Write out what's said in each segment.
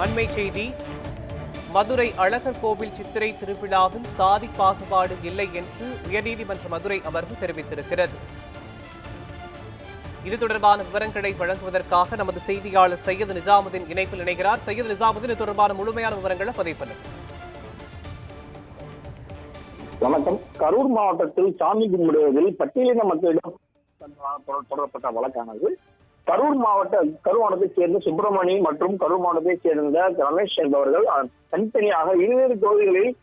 அண்மை செய்தி. மதுரை அழகர் கோவில் சித்திரை திருவிழாவில் சாதி பாகுபாடு இல்லை என்று உயர்நீதிமன்ற மதுரை அமர்வு தெரிவித்திருக்கிறது. இது தொடர்பான விவரங்களை வழங்குவதற்காக நமது செய்தியாளர் சையது நிஜாமுதீன் இணைப்பில் இணைகிறார். சையது நிஜாமுதீன், இது தொடர்பான முழுமையான விவரங்களை பதிவு பண்ணுங்க. வணக்கம். கரூர் மாவட்டத்தில் சாமி கும்பிடுவதில் பட்டியலின மக்களிடம் தொடரப்பட்ட வழக்கானது கரூர் மாவட்டத்தைச் சேர்ந்த சுப்பிரமணி மற்றும் கரூர் மாவட்டத்தைச் சேர்ந்த ரமேஷ் என்பவர்கள் தனித்தனியாக 20 தொகுதிகளில்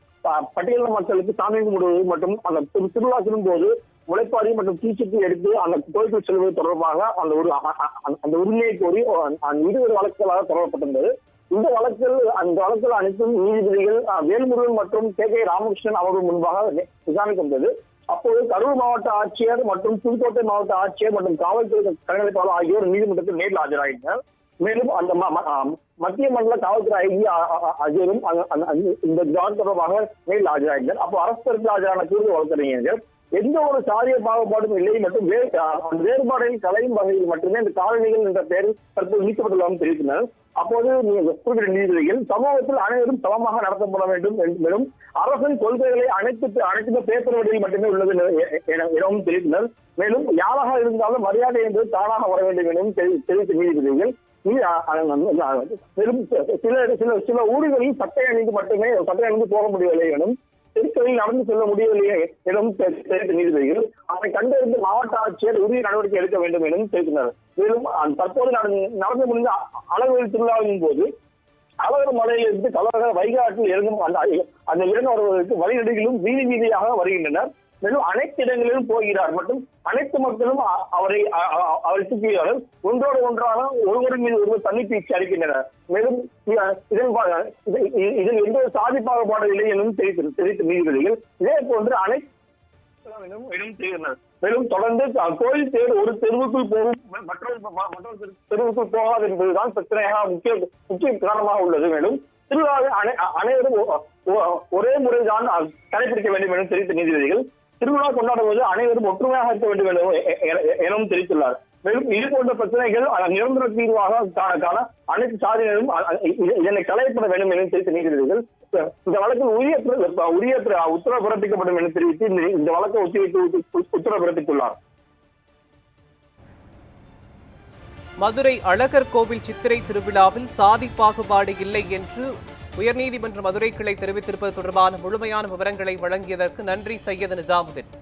பட்டியலின மக்களுக்கு சாமி கும்பிடுவது மற்றும் அந்த திருவிழா செல்லும் போது முளைப்பாரி மற்றும் தீச்சட்டி எடுத்து அந்த கோயிலுக்கு செல்வது தொடர்பாக அந்த உரிமையை கோரி 20 வழக்குகளாக தொடரப்பட்டிருந்தது. இந்த வழக்கில் அனைத்தும் நீதிபதிகள் வேல்முருகன் மற்றும் கே ராமகிருஷ்ணன் அவர்கள் முன்பாக விசாரிக்கப்பட்டது. அப்போது கரூர் மாவட்ட ஆட்சியர் மற்றும் புதுக்கோட்டை மாவட்ட ஆட்சியர் மற்றும் காவல்துறை கண்காணிப்பாளர் ஆகியோர் நீதிமன்றத்தில் நேரில் ஆஜராகினர். மேலும் அந்த மத்திய மண்டல காவல்துறை ஐஜி ஆகியோரும் இந்த ஜான் தொடர்பாக நேரில் ஆஜராகினர். அப்போ அரசு தரப்பில் ஆஜரான கூடுதல் வழக்கறிஞர்கள் எந்த ஒரு சாதிய பாகுபாடும் இல்லை மற்றும் வேறுபாடுகள் கலையும் வகையில் மட்டுமே இந்த காலனிகள் என்ற பெயரில் தற்போது நீக்கப்பட்டுள்ளதாக தெரிவித்தனர். அப்போது குறிப்பிட்ட நீதிபதிகள் சமூகத்தில் அனைவரும் சமமாக நடத்தப்பட வேண்டும் மேலும் அரசின் கொள்கைகளை அனைத்து பேப்பர் வழியில் மட்டுமே உள்ளது எனவும் தெரிவித்தனர். மேலும் யாராக இருந்தாலும் மரியாதை என்பது தானாக வர வேண்டும் எனவும் தெரிவித்த நீதிபதிகள் மேலும் சில ஊர்களில் சட்டை அணிந்து போக முடியவில்லை எனும் தெருக்களில் நடந்து செல்ல முடியவில்லை எனவும் தெரிவித்த நீதிபதிகள் அதை கண்டறிந்து மாவட்ட ஆட்சியர் உரிய நடவடிக்கை எடுக்க வேண்டும் எனவும் தெரிவித்தனர். மேலும் தற்போது நடந்து முடிந்த அழகு திருவிழாவின் போது அழகர் மலையிலிருந்து கலவர வைகை ஆற்றில் இறங்கும் அந்த இறங்க வருவதற்கு வழிநெடுகிலும் வீதியாக வருகின்றனர். மேலும் அனைத்து இடங்களிலும் போகிறார் மற்றும் அனைத்து மக்களும் அவரை சுற்றியாளர் ஒன்றோடு ஒன்றாக ஒருவரின் மீது ஒருவர் தண்ணி பீச்சு அளிக்கின்றனர். மேலும் இதில் எந்த சாதி பாகுபாடு இல்லை எனவும் தெரிவித்த நீதிபதிகள் இதே போன்று அனைத்து மேலும் தொடர்ந்து கோயில் தேர் ஒரு தெருவுக்குள் போகும் மற்றொரு தெருவுக்குள் போகாது என்பதுதான் பிரச்சனையாக முக்கிய காரணமாக உள்ளது. மேலும் திருவிழாவை அனைவரும் ஒரே முறைதான் கடைபிடிக்க வேண்டும் என தெரிவித்த நீதிபதிகள் திருவிழா கொண்டாடுவது அனைவரும் ஒற்றுமையாக இருக்க வேண்டும் எனவும் தெரிவித்துள்ளார். மேலும் இது போன்ற பிரச்சனைகள் நிரந்தர தீர்வாக காண அனைத்து சாதியினரும் இதனை களையப்பட வேண்டும் என தெரிவித்த நீதிபதிகள் இந்த வழக்கில் உரிய உத்தரவு பிறப்பிக்கப்படும் என தெரிவித்து இந்த வழக்கை ஒத்திவைத்து உத்தரவு பிறப்பித்துள்ளார். மதுரை அழகர் கோவில் சித்திரை திருவிழாவில் சாதி பாகுபாடு இல்லை என்று உயர்நீதிமன்ற மதுரை கிளை தெரிவித்திருப்பது தொடர்பான முழுமையான விவரங்களை வழங்கியதற்கு நன்றி சையது நிஜாமுதீன்.